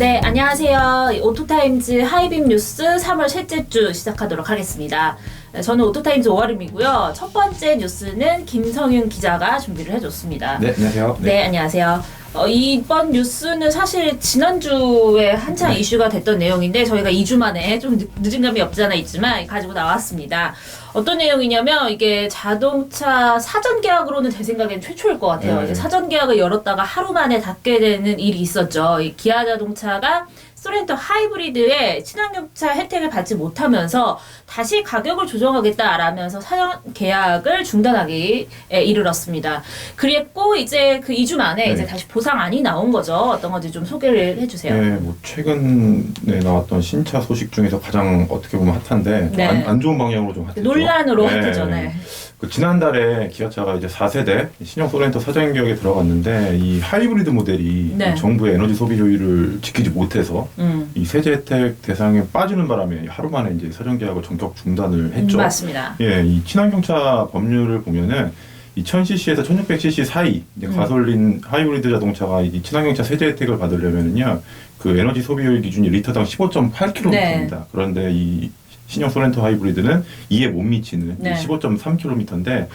네, 안녕하세요. 오토타임즈 하이빔 뉴스 3월 셋째 주 시작하도록 하겠습니다. 저는 오토타임즈 오아름이고요. 첫 번째 뉴스는 김성윤 기자가 준비를 해줬습니다. 네, 안녕하세요. 네, 안녕하세요. 이번 뉴스는 사실 지난주에 한창 이슈가 됐던 내용인데 저희가 2주 만에 좀 늦은 감이 없지 않아 있지만 가지고 나왔습니다. 어떤 내용이냐면 이게 자동차 사전 계약으로는 제 생각엔 최초일 것 같아요. 이제 사전 계약을 열었다가 하루 만에 닫게 되는 일이 있었죠. 이 기아 자동차가 소렌토 하이브리드의 친환경차 혜택을 받지 못하면서 다시 가격을 조정하겠다라면서 사전 계약을 중단하기에 이르렀습니다. 그랬고 이제 그 2주 만에 이제 다시 보상안이 나온 거죠. 어떤 건지 좀 소개를 해주세요. 네, 뭐 최근에 나왔던 신차 소식 중에서 가장 어떻게 보면 핫한데 네. 안 좋은 방향으로 좀 핫했죠. 논란으로 핫했죠. 네. 그 지난달에 기아차가 이제 4세대 신형 소렌토 사전 계약에 들어갔는데 이 하이브리드 모델이 네. 정부의 에너지 소비 효율을 지키지 못해서 이 세제 혜택 대상에 빠지는 바람에 하루 만에 이제 사전 계약을 전격 중단을 했죠. 맞습니다. 예, 이 친환경차 법률을 보면은 이 1000cc에서 1600cc 사이 이제 가솔린 하이브리드 자동차가 이 친환경차 세제 혜택을 받으려면은요 그 에너지 소비 효율 기준이 리터당 15.8km입니다. 네. 그런데 이 신형 소렌토 하이브리드는 이에 못 미치는 네. 15.3km인데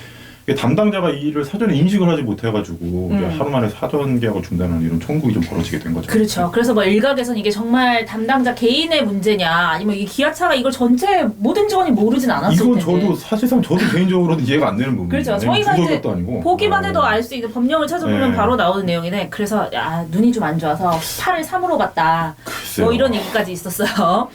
담당자가 이 일을 사전에 인식을 하지 못해가지고 이제 하루 만에 사전 계약을 중단하는 이런 총국이 좀 벌어지게 된 거죠. 그렇죠. 그래서 뭐 일각에서는 이게 정말 담당자 개인의 문제냐, 아니면 이 기아차가 이걸 전체 모든 직원이 모르진 않았을 텐데. 이거 저도 사실상 저도 개인적으로는 이해가 안 되는 부분이에요. 그렇죠. 저희가 이제 것도 아니고. 보기만 해도 알 수 있는 법령을 찾아보면 네. 바로 나오는 내용이네. 그래서 눈이 좀 안 좋아서 팔을 3으로 갔다. 글쎄요. 뭐 이런 얘기까지 있었어요.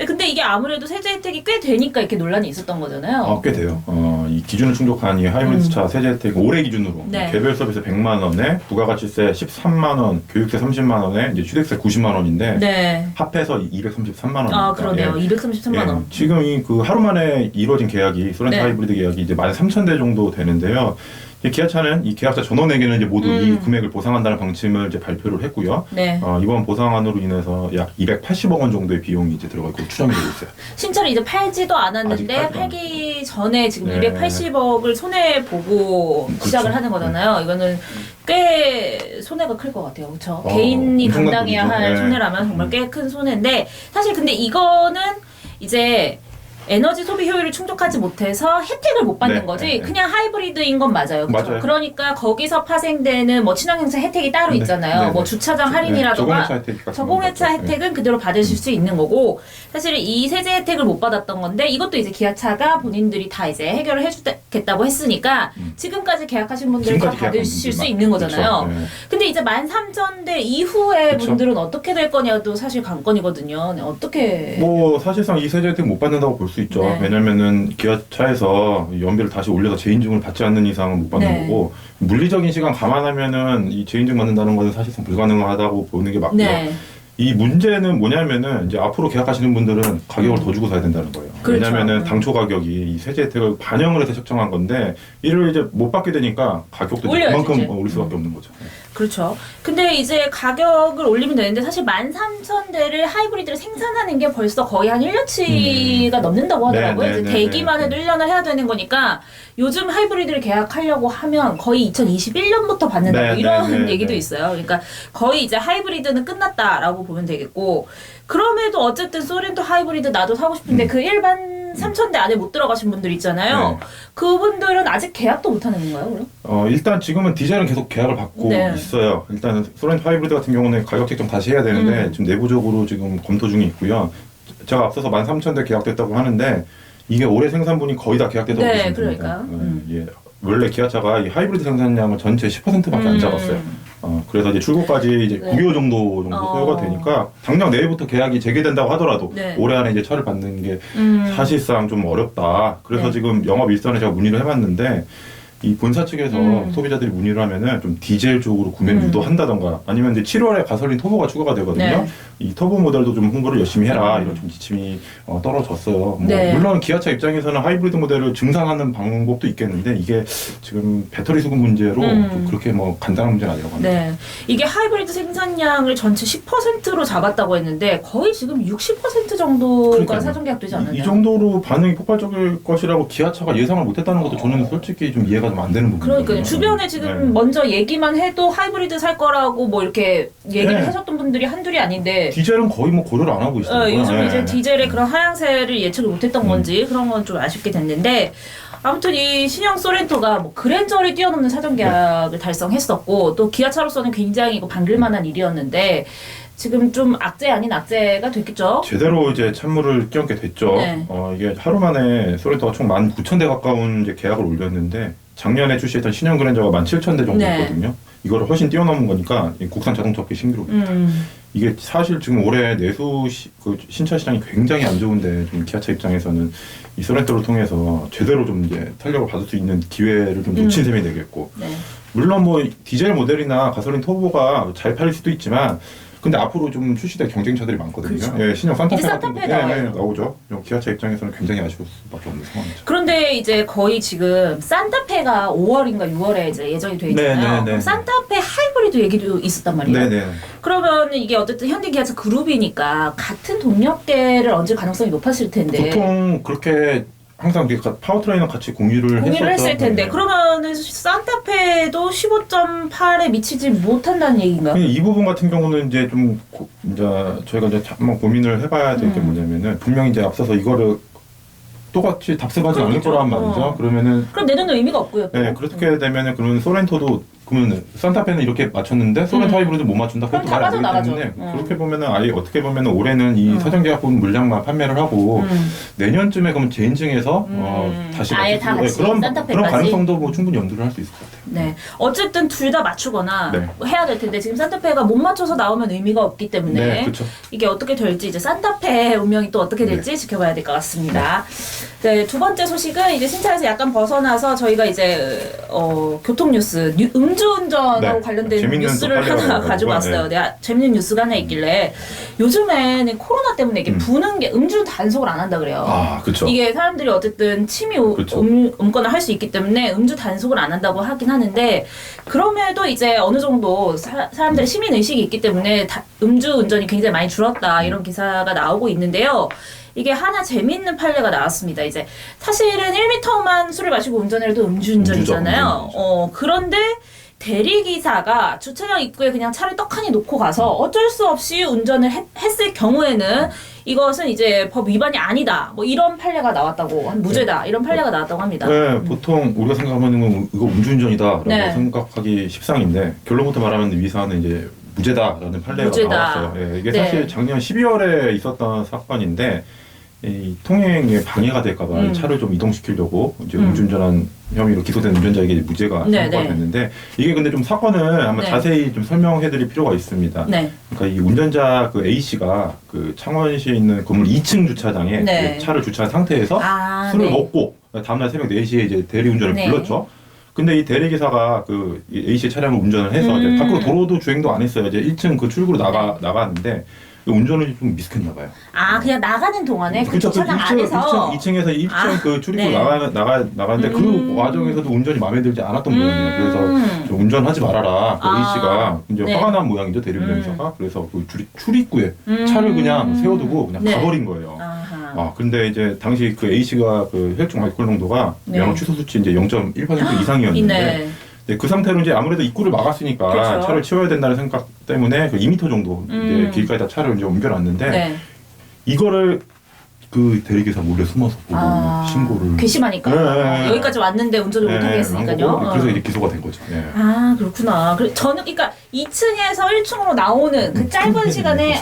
근데 이게 아무래도 세제 혜택이 꽤 되니까 이렇게 논란이 있었던 거잖아요. 꽤 돼요. 이 기준을 충족한 이 하이브리드차 세제 혜택 올해 기준으로 네. 개별 서비스 100만 원에 부가가치세 13만 원, 교육세 30만 원에 이제 취득세 90만 원인데 네. 합해서 233만 원입니다. 그러네요. 233만 원. 지금 이 그 하루 만에 이루어진 계약이 소렌토 네. 하이브리드 계약이 이제 13,000대 정도 되는데요. 이 기아차는 이 계약자 전원에게는 이제 모두 이 금액을 보상한다는 방침을 이제 발표를 했고요. 네. 이번 보상안으로 인해서 약 280억 원 정도의 비용이 이제 들어가 있고 추정이 되고 있어요. 신차를 이제 팔지도 않았는데 아직 팔지도 팔기 전에 지금 네. 280억을 손해 보고 시작을 하는 거잖아요. 이거는 꽤 손해가 클 것 같아요. 그렇죠? 개인이 엄청난 감당해야 돈이죠. 할 네. 손해라면 정말 꽤 큰 손해인데 사실 근데 이거는 이제 에너지 소비 효율을 충족하지 못해서 혜택을 못 받는 네, 거지 네, 네. 그냥 하이브리드인 건 맞아요. 그렇죠? 맞아요. 그러니까 거기서 파생되는 뭐 친환경차 혜택이 따로 네, 있잖아요. 네, 뭐 네. 주차장 할인이라던가 저공해차 혜택 같은 저공해차 거 같죠. 혜택은 그대로 받으실 수 있는 거고 사실 이 세제 혜택을 못 받았던 건데 이것도 이제 기아차가 본인들이 다 이제 해결을 해주겠다고 했으니까 지금까지 계약하신 분들은 다 지금까지 받으실 수 계약한 있는 거잖아요. 그렇죠. 네. 근데 이제 13,000대 이후에 그쵸. 분들은 어떻게 될 거냐도 사실 관건이거든요. 네, 어떻게 뭐 사실상 이 세제 혜택 못 받는다고 볼 수 있죠. 네. 왜냐면은 기아차에서 연비를 다시 올려서 재인증을 받지 않는 이상은 못 받는 네. 거고 물리적인 시간 감안하면은 이 재인증 받는다는 것은 사실상 불가능하다고 보는 게 맞고요. 네. 이 문제는 뭐냐면은 이제 앞으로 계약하시는 분들은 가격을 더 주고 사야 된다는 거예요. 그렇죠. 왜냐면은 당초 가격이 이 세제 혜택을 반영을 해서 책정한 건데 이를 이제 못 받게 되니까 가격도 올려야지, 그만큼 이제. 올릴 수밖에 없는 거죠. 그렇죠. 근데 이제 가격을 올리면 되는데 사실 13,000대를 하이브리드를 생산하는 게 벌써 거의 한 1년치가 넘는다고 하더라고요. 네, 네, 이제 네, 대기만 네. 해도 1년을 해야 되는 거니까 요즘 하이브리드를 계약하려고 하면 거의 2021년부터 받는다고 네, 이런 네, 네, 얘기도 네. 있어요. 그러니까 거의 이제 하이브리드는 끝났다라고 보면 되겠고 그럼에도 어쨌든 소렌토 하이브리드 나도 사고 싶은데 그 일반 3,000대 안에 못 들어가신 분들 있잖아요. 네. 그분들은 아직 계약도 못 하는 건가요, 그럼? 일단 지금은 디젤은 계속 계약을 받고 네. 있어요. 일단 소렌토 하이브리드 같은 경우는 가격 책정 다시 해야 되는데 지금 내부적으로 지금 검토 중에 있고요. 제가 앞서서 13,000대 계약됐다고 하는데 이게 올해 생산분이 거의 다 계약됐다고 네, 보시면 됩니다. 그러니까요. 예. 원래 기아차가 이 하이브리드 생산량을 전체 10%밖에 안 잡았어요. 그래서 이제 출고까지 이제 네. 9개월 정도 소요가 되니까 당장 내일부터 계약이 재개된다고 하더라도 네. 올해 안에 이제 차를 받는 게 사실상 좀 어렵다. 그래서 네. 지금 영업 일선에 제가 문의를 해봤는데 이 본사 측에서 소비자들이 문의를 하면은 좀 디젤 쪽으로 구매를 유도한다던가 아니면 이제 7월에 가솔린 터보가 추가가 되거든요. 네. 이 터보 모델도 좀 홍보를 열심히 해라 이런 좀 지침이 떨어졌어요. 뭐 네. 물론 기아차 입장에서는 하이브리드 모델을 증상하는 방법도 있겠는데 이게 지금 배터리 수급 문제로 좀 그렇게 뭐 간단한 문제는 아니라고 합니다. 네. 이게 하이브리드 생산량을 전체 10%로 잡았다고 했는데 거의 지금 60% 정도가 그러니까요. 사전 계약되지 않았나요? 이 정도로 반응이 폭발적일 것이라고 기아차가 예상을 못했다는 것도 저는 솔직히 좀 이해가 좀 좀 안 되는 부분이거든요. 그러니까요. 주변에 지금 네. 먼저 얘기만 해도 하이브리드 살 거라고 뭐 이렇게 얘기를 네. 하셨던 분들이 한둘이 아닌데 디젤은 거의 뭐 고려를 안 하고 있어요. 요즘 네. 이제 디젤의 그런 하향세를 예측을 못했던 건지 그런 건 좀 아쉽게 됐는데 아무튼 이 신형 소렌토가 뭐 그랜저를 뛰어넘는 사전 계약을 달성했었고 또 기아차로서는 굉장히 이거 반길만한 일이었는데 지금 좀 악재 아닌 악재가 됐겠죠. 제대로 이제 찬물을 끼얹게 됐죠. 네. 이게 하루 만에 소렌토가 총 19,000대 가까운 이제 계약을 올렸는데 작년에 출시했던 신형 그랜저가 17,000대 정도였거든요. 이거를 훨씬 뛰어넘은 거니까 이 국산 자동차 업계 신기록입니다. 이게 사실 지금 올해 내수 그 신차 시장이 굉장히 안 좋은데 좀 기아차 입장에서는 이 소렌토를 통해서 제대로 좀 이제 탄력을 받을 수 있는 기회를 좀 놓친 셈이 되겠고 네. 물론 뭐 디젤 모델이나 가솔린 터보가 잘 팔릴 수도 있지만 근데 앞으로 좀 출시될 경쟁차들이 많거든요. 그렇죠. 예, 신형 산타페 이제 같은 산타페 거 나와요. 나오죠. 기아차 입장에서는 굉장히 아쉬울 수밖에 없는 상황이죠. 그런데 이제 거의 지금 산타페가 5월인가 6월에 이제 예정이 돼 있잖아요. 네, 네, 네. 그럼 산타페 하이브리드 얘기도 있었단 말이에요. 네네. 그러면 이게 어쨌든 현대 기아차 그룹이니까 같은 동력계를 얹을 가능성이 높았을 텐데. 보통 그렇게 항상 파워트레인은 같이 공유를 했을 텐데 네. 그러면은 산타페도 15.8에 미치지 못한다는 얘기인가요? 이 부분 같은 경우는 이제 좀 이제 저희가 이제 한번 고민을 해봐야 될 게 뭐냐면은 분명히 이제 앞서서 이거를 똑같이 답습하지 않을 그렇죠. 거란 말이죠. 그러면은 그럼 내년도 의미가 없고요. 또. 네 그렇게 되면은 그러면 소렌토도 그러면 산타페는 이렇게 맞췄는데 소렌토 하이브리드 못 맞춘다. 그것도 그럼 말이 다 안 되기 빠져나가죠. 때문에 그렇게 보면은 아예 어떻게 보면은 올해는 이 사전 계약분 물량만 판매를 하고 내년쯤에 그러면 재인증해서 다시 아예 다 같이 그런 산타페까지? 가능성도 뭐 충분히 염두를 할 수 있을 것 같아요. 네. 어쨌든 둘 다 맞추거나 네. 해야 될 텐데 지금 산타페가 못 맞춰서 나오면 의미가 없기 때문에 네, 그렇죠. 이게 어떻게 될지 이제 산타페의 운명이 또 어떻게 될지 지켜봐야 될 것 같습니다. 네, 두 번째 소식은 이제 신차에서 약간 벗어나서 저희가 이제 교통 뉴스, 음주운전하고 네. 관련된 재밌는 뉴스를 또 하나 팔려가지고, 가져왔어요. 내가 재밌는 뉴스가 하나 있길래 요즘에는 코로나 때문에 이게 부는 게 음주 단속을 안 한다 그래요. 아, 그렇죠. 이게 사람들이 어쨌든 침이 그쵸. 음거나 할 수 있기 때문에 음주 단속을 안 한다고 하긴 하는데 그럼에도 이제 어느 정도 사람들의 시민 의식이 있기 때문에 음주 운전이 굉장히 많이 줄었다 이런 기사가 나오고 있는데요. 이게 하나 재밌는 판례가 나왔습니다. 이제 사실은 1m만 술을 마시고 운전을 해도 음주운전이잖아요. 그런데 대리기사가 주차장 입구에 그냥 차를 떡하니 놓고 가서 어쩔 수 없이 운전을 했을 경우에는 이것은 이제 법 위반이 아니다. 뭐 이런 판례가 나왔다고, 무죄다. 이런 판례가 나왔다고 합니다. 네, 보통 우리가 생각하는 건 이거 음주운전이다라고 네. 생각하기 십상인데 결론부터 말하면 이 사안은 이제 무죄다라는 판례가 무죄다. 나왔어요. 예, 이게 네. 사실 작년 12월에 있었던 사건인데 이 통행에 방해가 될까봐 차를 좀 이동시키려고 이제 음주운전한 혐의로 기소된 운전자에게 무죄가 네, 선고가 네. 됐는데 이게 근데 좀 사건을 한번 네. 자세히 좀 설명해드릴 필요가 있습니다. 네. 그러니까 이 운전자 그 A 씨가 그 창원시에 있는 건물 2층 주차장에 네. 그 차를 주차한 상태에서 술을 네. 먹고 다음날 새벽 4시에 이제 대리운전을 네. 불렀죠. 근데 이 대리기사가 그 A 씨의 차량을 운전을 해서 이제 밖으로 도로도 주행도 안 했어요. 이제 1층 그 출구로 나갔는데 운전을 좀 미숙했나 봐요. 그냥 나가는 동안에 그 그쵸, 주차장 1층, 안에서 2층에서 1층 그 출입구로 네. 나가는데 그 와중에서도 운전이 마음에 들지 않았던 모양이에요. 그래서 좀 운전하지 말아라. 그 A 씨가 이제 네. 화가 난 모양이죠. 대리운전사가. 그래서 그 출입구에 차를 그냥 세워두고 그냥 네. 가버린 거예요. 아하. 근데 이제 당시 그 A 씨가 그 혈중 알코올 농도가 네. 영업 취소 수치 이제 0.1% 이상이었는데 네. 네, 그 상태로 이제 아무래도 입구를 막았으니까 그렇죠. 차를 치워야 된다는 생각 때문에 그 2m 정도 이제 길가에다 차를 이제 옮겨놨는데 네. 이걸 그 대리기사 몰래 숨어서 보고 신고를 괘씸하니까 네. 여기까지 왔는데 운전을 네, 못하게 한 했으니까요. 거고 그래서 이제 기소가 된 거죠. 네. 그렇구나. 저는 그러니까 2층에서 1층으로 나오는 그 짧은 시간에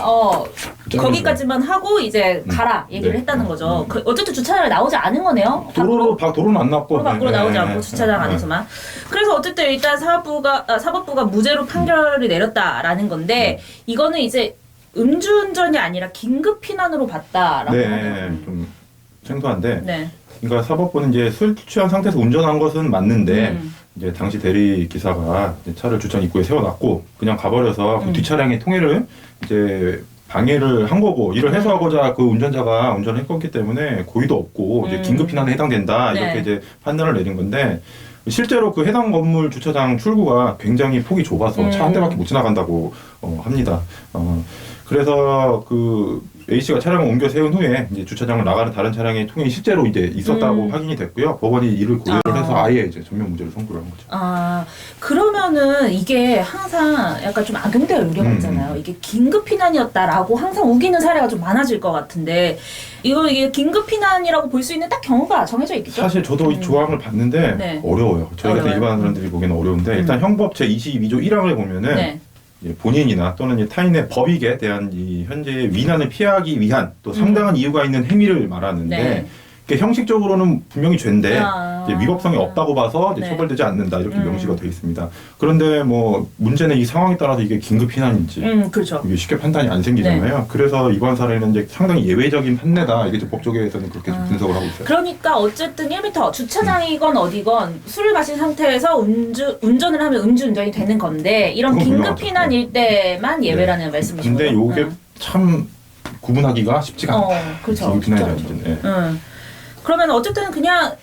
거기까지만 하고 이제 가라 얘기를 네. 했다는 거죠. 어쨌든 주차장에 나오지 않은 거네요. 도로는 안 났고 도로 밖으로 네, 나오지 네, 않고 네. 주차장 네. 안에서만. 그래서 어쨌든 일단 사법부가 무죄로 판결을 내렸다라는 건데 이거는 이제 음주운전이 아니라 긴급 피난으로 봤다라고 네, 하네요. 좀 생소한데 네. 그러니까 사법부는 이제 술 취한 상태에서 운전한 것은 맞는데 이제 당시 대리 기사가 이제 차를 주차장 입구에 세워놨고 그냥 가버려서 그 뒷차량의 통해를 이제 방해를 한 거고 이를 해소하고자 그 운전자가 운전을 했기 때문에 고의도 없고 이제 긴급 피난에 해당된다 이렇게 네. 이제 판단을 내린 건데 실제로 그 해당 건물 주차장 출구가 굉장히 폭이 좁아서 차 한 대밖에 못 지나간다고 합니다. 그래서 그 A 씨가 차량을 옮겨 세운 후에 이제 주차장을 나가는 다른 차량의 통행이 실제로 이제 있었다고 확인이 됐고요. 법원이 이를 고려를 해서 아예 이제 전면 무죄를 선고를 한 거죠. 아, 그러면은 이게 항상 약간 좀 악용될 우려가 있잖아요. 이게 긴급 피난이었다라고 항상 우기는 사례가 좀 많아질 것 같은데, 이게 긴급 피난이라고 볼 수 있는 딱 경우가 정해져 있겠죠? 사실 저도 이 조항을 봤는데 네. 어려워요. 저희 같은 어려워요. 일반 사람들이 보기에는 어려운데 일단 형법 제22조 1항을 보면은 네. 본인이나 또는 이제 타인의 법익에 대한 이 현재의 위난을 피하기 위한 또 상당한 이유가 있는 행위를 말하는데 네. 그게 형식적으로는 분명히 죄인데 이제 위법성이 없다고 봐서 이제 네. 처벌되지 않는다 이렇게 명시가 되어 있습니다. 그런데 뭐 문제는 이 상황에 따라서 이게 긴급 피난인지 그렇죠. 이게 쉽게 판단이 안 생기잖아요. 그래서 이번 사례는 이제 상당히 예외적인 판례다. 이게 법조계에서는 그렇게 좀 분석을 하고 있어요. 그러니까 어쨌든 1m 주차장이건 어디건 술을 마신 상태에서 운전을 하면 음주운전이 되는 건데 이런 그건 긴급 분명하죠. 피난일 때만 예외라는 말씀이신 거죠? 근데 요게 참 구분하기가 쉽지가 않다. 그렇죠. 긴급 피난이라는 쉽지 문제는. 예. 그러면 어쨌든 그냥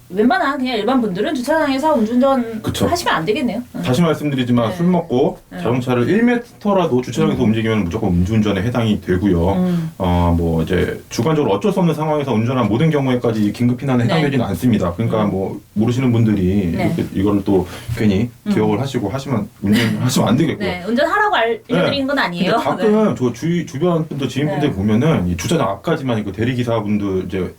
웬만한 그냥 일반 분들은 주차장에서 음주운전 그쵸. 하시면 안 되겠네요. 다시 말씀드리지만 네. 술 먹고 네. 자동차를 1m라도 주차장에서 움직이면 무조건 음주운전에 해당이 되고요. 뭐 이제 주관적으로 어쩔 수 없는 상황에서 운전한 모든 경우에까지 긴급 피난에 해당되지는 않습니다. 그러니까 뭐 모르시는 분들이 네. 이걸 또 괜히 기억을 하시고 운전하시면 안 되겠고요. 네, 운전하라고 알려드리는 건 아니에요. 근데 가끔 저 주변 분들 지인분들 네. 보면은 이 주차장 앞까지만 그 대리기사분들 이제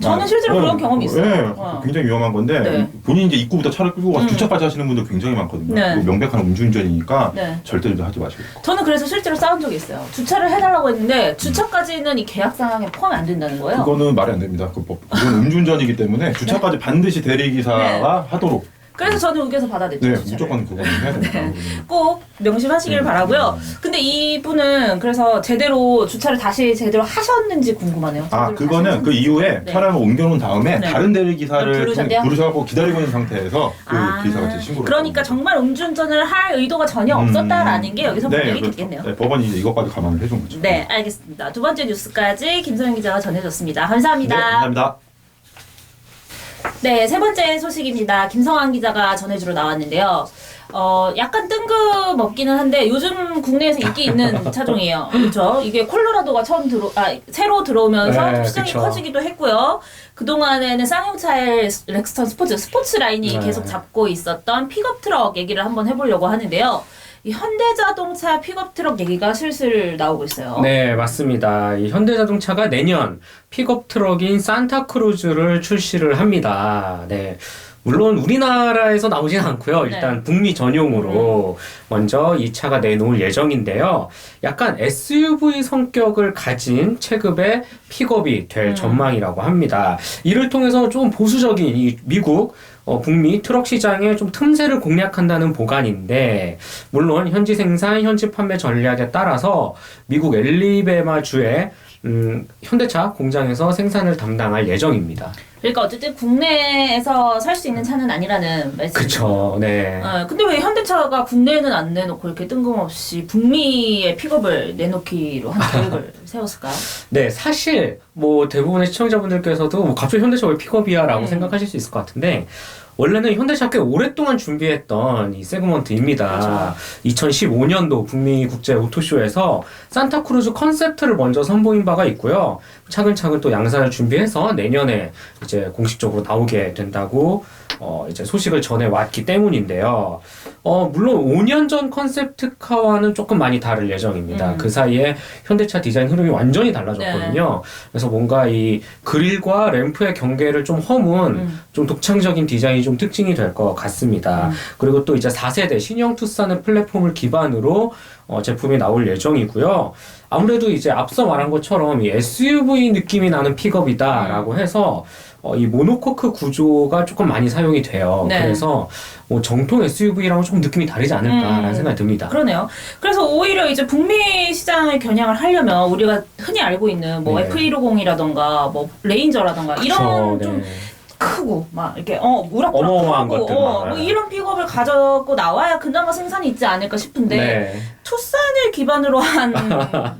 저는 실제로 그런 경험이 있어요. 네, 굉장히 위험한 건데 네. 본인이 이제 입구부터 차를 끌고 가서 주차까지 하시는 분들 굉장히 많거든요. 네. 그거 명백한 음주운전이니까 네. 절대 하지 마시고. 저는 그래서 실제로 싸운 적이 있어요. 주차를 해달라고 했는데 주차까지는 이 계약상에 포함이 안 된다는 거예요. 그거는 말이 안 됩니다. 그건 음주운전이기 때문에 주차까지 반드시 대리기사가 하도록. 그래서 저는 우겨서 받아냈죠. 네, 주차를. 무조건 그거는 해야 됩니다. 꼭 명심하시길 바라고요. 근데 이분은 그래서 제대로 주차를 다시 제대로 하셨는지 궁금하네요. 제대로 그거는 하셨는지. 그 이후에 네. 차량을 옮겨놓은 다음에 네. 다른 대리기사를 부르셨대요? 부르셔갖고 기다리고 있는 상태에서 그 기사가 이제 신고를 그러니까 했거든요. 정말 음주운전을 할 의도가 전혀 없었다라는 게 여기서 분명히 그렇죠. 됐겠네요. 네, 법원이 이제 이것까지 감안을 해준 거죠. 네, 알겠습니다. 두 번째 뉴스까지 김소영 기자가 전해줬습니다. 감사합니다. 네, 감사합니다. 네, 세 번째 소식입니다. 김성환 기자가 전해주러 나왔는데요. 약간 뜬금없기는 한데 요즘 국내에서 인기 있는 차종이에요. 그렇죠? 이게 콜로라도가 새로 들어오면서 네, 시장이 그쵸. 커지기도 했고요. 그동안에는 쌍용차의 렉스턴 스포츠 라인이 네. 계속 잡고 있었던 픽업 트럭 얘기를 한번 해보려고 하는데요. 이 현대자동차 픽업 트럭 얘기가 슬슬 나오고 있어요. 네, 맞습니다. 이 현대자동차가 내년 픽업 트럭인 산타크루즈를 출시를 합니다. 네. 물론 우리나라에서 나오진 않고요. 일단 북미 전용으로 먼저 이 차가 내놓을 예정인데요. 약간 SUV 성격을 가진 체급의 픽업이 될 전망이라고 합니다. 이를 통해서 좀 보수적인 이 미국 북미 트럭 시장에 좀 틈새를 공략한다는 보관인데, 물론 현지 생산, 현지 판매 전략에 따라서 미국 앨리베마주의 현대차 공장에서 생산을 담당할 예정입니다. 그러니까 어쨌든 국내에서 살 수 있는 차는 아니라는 말씀이죠. 그쵸, 네. 근데 왜 현대차가 국내에는 안 내놓고 이렇게 뜬금없이 북미의 픽업을 내놓기로 한 계획을 세웠을까요? 네, 사실 뭐 대부분의 시청자분들께서도 뭐 갑자기 현대차 왜 픽업이야 라고 생각하실 수 있을 것 같은데, 원래는 현대차 꽤 오랫동안 준비했던 이 세그먼트입니다. 2015년도 북미 국제 오토쇼에서 산타크루즈 컨셉트를 먼저 선보인 바가 있고요. 차근차근 또 양산을 준비해서 내년에 이제 공식적으로 나오게 된다고 이제 소식을 전해왔기 때문인데요. 물론 5년 전 컨셉트카와는 조금 많이 다를 예정입니다. 그 사이에 현대차 디자인 흐름이 완전히 달라졌거든요. 그래서 뭔가 이 그릴과 램프의 경계를 좀 허문 좀 독창적인 디자인이 좀 특징이 될 것 같습니다. 그리고 또 이제 4세대 신형 투싼의 플랫폼을 기반으로 제품이 나올 예정이고요. 아무래도 이제 앞서 말한 것처럼 이 SUV 느낌이 나는 픽업이다라고 해서 이 모노코크 구조가 조금 많이 사용이 돼요. 네. 그래서 뭐 정통 SUV랑은 조금 느낌이 다르지 않을까라는 생각이 듭니다. 그러네요. 그래서 오히려 이제 북미 시장을 겨냥을 하려면 우리가 흔히 알고 있는 뭐 네. F150이라던가 뭐 레인저라던가 이런 그쵸, 좀 네. 크고 막 이렇게 어마어마한 우락부락하고 것들 뭐 이런 픽업을 가져고 나와야 그나마 생산이 있지 않을까 싶은데 네. 투싼을 기반으로 한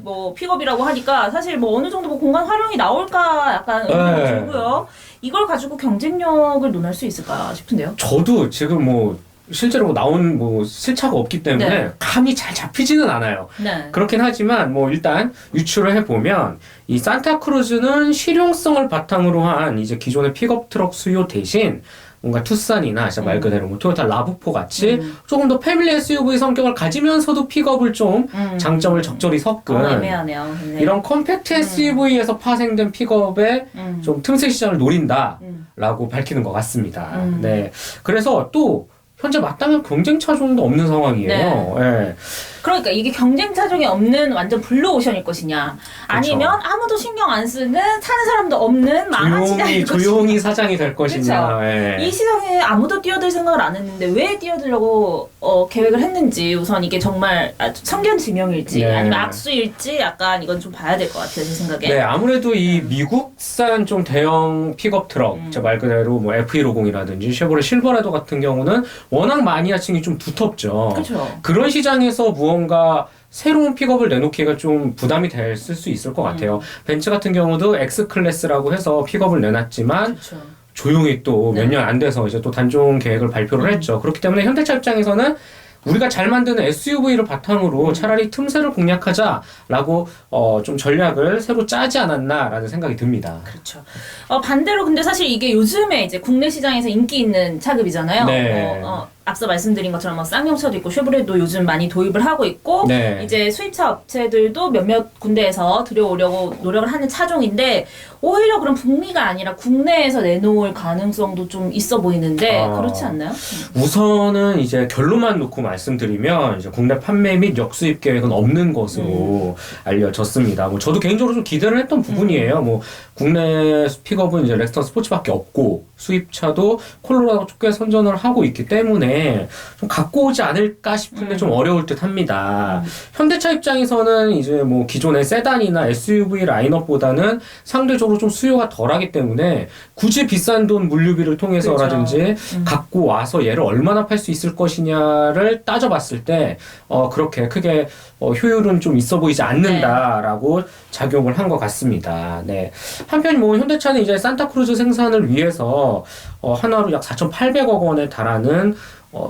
뭐 픽업이라고 하니까 사실 뭐 어느 정도 뭐 공간 활용이 나올까 약간 의문이 네. 들고요. 이걸 가지고 경쟁력을 논할 수 있을까 싶은데요. 저도 지금 뭐 실제로 뭐 나온 뭐 실차가 없기 때문에 네. 감이 잘 잡히지는 않아요. 네. 그렇긴 하지만 뭐 일단 유추를 해보면 이 산타크루즈는 실용성을 바탕으로 한 이제 기존의 픽업 트럭 수요 대신 뭔가 투싼이나 진짜 말 그대로 뭐 토요타 라브4 같이 조금 더 패밀리 SUV 성격을 가지면서도 픽업을 좀 장점을 적절히 섞은 애매하네요. 네. 이런 컴팩트 SUV에서 파생된 픽업에 좀 틈새 시장을 노린다라고 밝히는 것 같습니다. 네, 그래서 또 현재 마땅한 경쟁 차종도 없는 상황이에요. 네. 그러니까 이게 경쟁 차종이 없는 완전 블루오션일 것이냐, 아니면 아무도 신경 안 쓰는 사는 사람도 없는 망한 시장일 것이냐. 조용히 사장이 될 것이냐. 예. 이 시장에 아무도 뛰어들 생각을 안 했는데 왜 뛰어들려고 계획을 했는지, 우선 이게 정말 성견지명일지 네. 아니면 악수일지 약간 이건 좀 봐야 될 것 같아요, 제 생각에. 네, 아무래도 이 미국산 좀 대형 픽업 트럭, 말 그대로 뭐 F150이라든지 쉐보레 실버라도 같은 경우는 워낙 마니아층이 좀 두텁죠. 그렇죠. 그런 시장에서 무언가 새로운 픽업을 내놓기가 좀 부담이 됐을 수 있을 것 같아요. 벤츠 같은 경우도 X 클래스라고 해서 픽업을 내놨지만 그렇죠. 조용히 또 몇 년 안 돼서 이제 또 단종 계획을 발표를 했죠. 그렇기 때문에 현대차 입장에서는 우리가 잘 만드는 SUV를 바탕으로 차라리 틈새를 공략하자라고 좀 전략을 새로 짜지 않았나라는 생각이 듭니다. 그렇죠. 반대로 근데 사실 이게 요즘에 이제 국내 시장에서 인기 있는 차급이잖아요. 네. 앞서 말씀드린 것처럼 뭐 쌍용차도 있고 쉐보레도 요즘 많이 도입을 하고 있고 네. 이제 수입차 업체들도 몇몇 군데에서 들여오려고 노력을 하는 차종인데, 오히려 그런 북미가 아니라 국내에서 내놓을 가능성도 좀 있어 보이는데 그렇지 않나요? 우선은 이제 결론만 놓고 말씀드리면 이제 국내 판매 및 역수입 계획은 없는 것으로 알려졌습니다. 뭐 저도 개인적으로 좀 기대를 했던 부분이에요. 뭐 국내 픽업은 이제 렉스턴 스포츠밖에 없고 수입차도 콜로라도 꽤 선전을 하고 있기 때문에 좀 갖고 오지 않을까 싶은데 좀 어려울 듯 합니다. 현대차 입장에서는 이제 뭐 기존의 세단이나 SUV 라인업보다는 상대적으로 좀 수요가 덜하기 때문에 굳이 비싼 돈 물류비를 통해서라든지 갖고 와서 얘를 얼마나 팔 수 있을 것이냐를 따져봤을 때 그렇게 크게 효율은 좀 있어 보이지 않는다라고 작용을 한 것 같습니다. 네. 한편 뭐 현대차는 이제 산타크루즈 생산을 위해서 하나로 약 4,800억 원에 달하는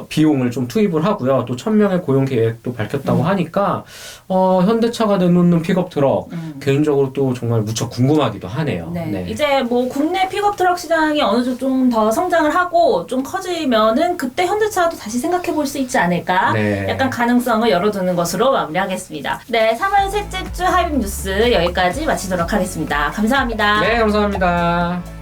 비용을 좀 투입을 하고요. 또 1,000명의 고용 계획도 밝혔다고 하니까 현대차가 내놓는 픽업 트럭 개인적으로 또 정말 무척 궁금하기도 하네요. 네. 네. 이제 뭐 국내 픽업 트럭 시장이 어느 정도 좀 더 성장을 하고 좀 커지면은 그때 현대차도 다시 생각해 볼 수 있지 않을까? 네. 약간 가능성을 열어두는 것으로 마무리하겠습니다. 네, 3월 셋째 주 하이빅 뉴스 여기까지 마치도록 하겠습니다. 감사합니다. 네, 감사합니다.